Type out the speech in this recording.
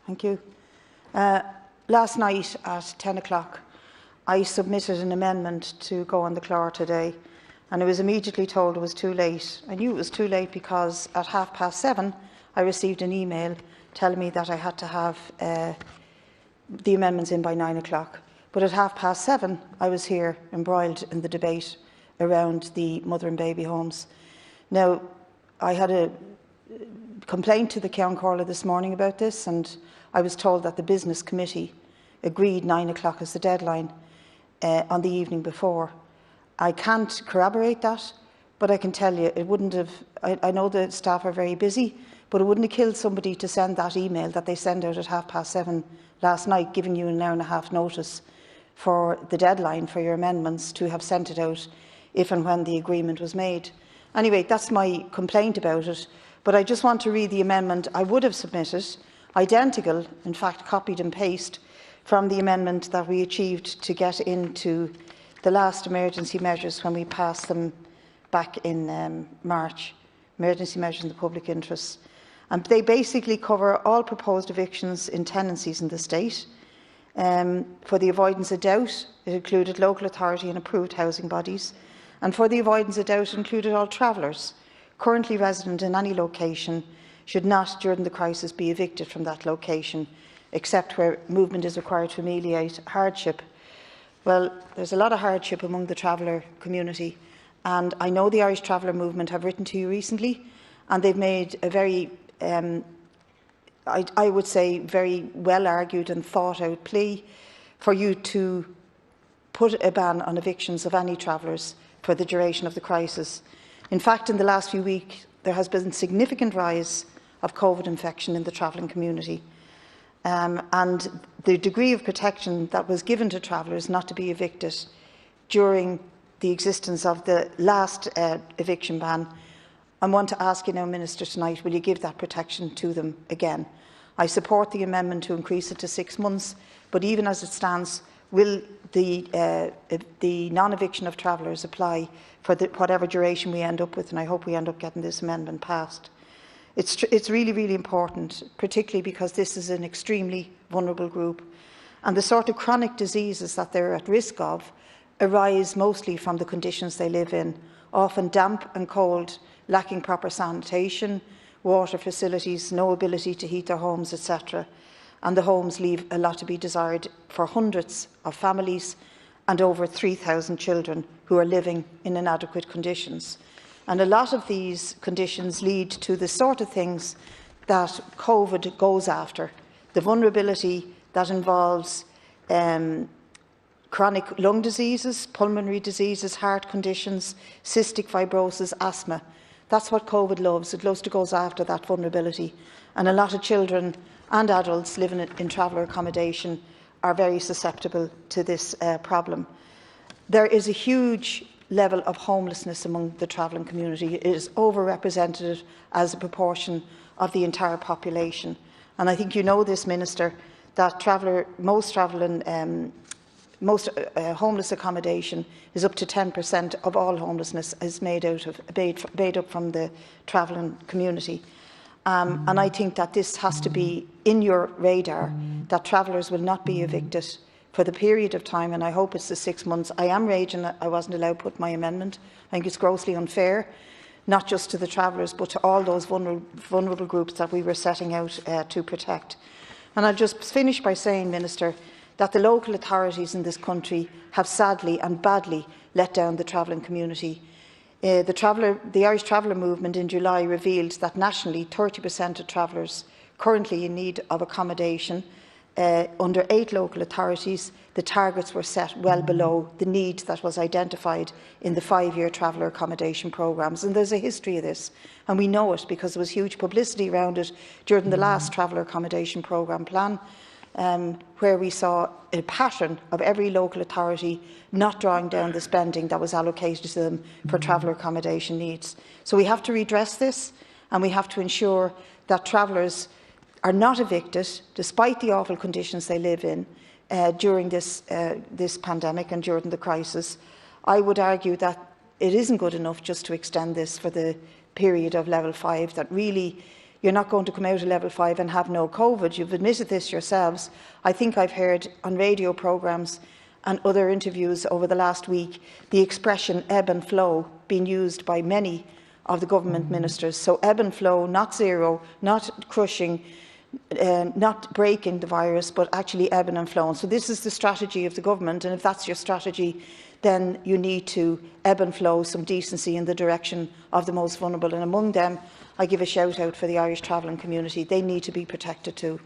Thank you. Last night at 10 o'clock, I submitted an amendment to go on the floor today, and I was immediately told it was too late. I knew it was too late because at 7:30 I received an email telling me that I had to have the amendments in by 9 o'clock. But at 7:30 I was here embroiled in the debate around the mother and baby homes. Now, I had a complaint to the Ceann Comhairle this morning about this, and I was told that the Business Committee agreed 9 o'clock as the deadline on the evening before. I can't corroborate that, but I can tell you it wouldn't have. I know the staff are very busy, but it wouldn't have killed somebody to send that email that they sent out at 7:30 last night, giving you an hour and a half notice for the deadline for your amendments, to have sent it out if and when the agreement was made. Anyway, that's my complaint about it, but I just want to read the amendment I would have submitted, identical, in fact copied and pasted, from the amendment that we achieved to get into the last emergency measures when we passed them back in March, emergency measures in the public interest. And they basically cover all proposed evictions in tenancies in the state. For the avoidance of doubt, it included local authority and approved housing bodies. And for the avoidance of doubt, it included all travellers currently resident in any location should not, during the crisis, be evicted from that location, except where movement is required to ameliorate hardship. Well, there's a lot of hardship among the traveller community, and I know the Irish Traveller Movement have written to you recently, and they've made a very, I would say, very well argued and thought out plea for you to put a ban on evictions of any travellers for the duration of the crisis. In fact, in the last few weeks, there has been a significant rise of COVID infection in the travelling community. And the degree of protection that was given to travellers not to be evicted during the existence of the last eviction ban, I want to ask you now, Minister, tonight, will you give that protection to them again? I support the amendment to increase it to 6 months, but even as it stands, will the non-eviction of travellers apply for whatever duration we end up with? And I hope we end up getting this amendment passed. It's really, really important, particularly because this is an extremely vulnerable group, and the sort of chronic diseases that they're at risk of arise mostly from the conditions they live in, often damp and cold, lacking proper sanitation, water facilities, no ability to heat their homes, etc. And the homes leave a lot to be desired for hundreds of families and over 3,000 children who are living in inadequate conditions. And a lot of these conditions lead to the sort of things that COVID goes after, the vulnerability that involves chronic lung diseases, pulmonary diseases, heart conditions, cystic fibrosis, asthma. That's what COVID loves. It loves to go after that vulnerability. And a lot of children and adults living in traveller accommodation are very susceptible to this problem. There is a huge level of homelessness among the travelling community. It is overrepresented as a proportion of the entire population. And I think you know this, Minister, that most homeless accommodation is up to 10% of all homelessness is made up from the travelling community. And I think that this has to be in your radar, that travellers will not be evicted for the period of time, and I hope it's the 6 months. I am raging that I wasn't allowed to put my amendment. I think it's grossly unfair, not just to the travellers, but to all those vulnerable groups that we were setting out to protect. And I'll just finish by saying, Minister, that the local authorities in this country have sadly and badly let down the travelling community. The Irish Traveller Movement in July revealed that nationally 30% of travellers currently in need of accommodation. Under 8 local authorities, the targets were set well below the need that was identified in the 5-year traveller accommodation programmes. And there's a history of this, and we know it because there was huge publicity around it during the last traveller accommodation programme plan, where we saw a pattern of every local authority not drawing down the spending that was allocated to them for traveller accommodation needs. So we have to redress this, and we have to ensure that travellers are not evicted, despite the awful conditions they live in during this pandemic and during the crisis. I would argue that it isn't good enough just to extend this for the period of level 5, that really you're not going to come out of level 5 and have no COVID. You've admitted this yourselves. I think I've heard on radio programmes and other interviews over the last week the expression ebb and flow being used by many of the government ministers. So ebb and flow, not zero, not crushing, not breaking the virus, but actually ebbing and flowing. So this is the strategy of the government, and if that's your strategy, then you need to ebb and flow some decency in the direction of the most vulnerable. And among them, I give a shout out for the Irish travelling community. They need to be protected too.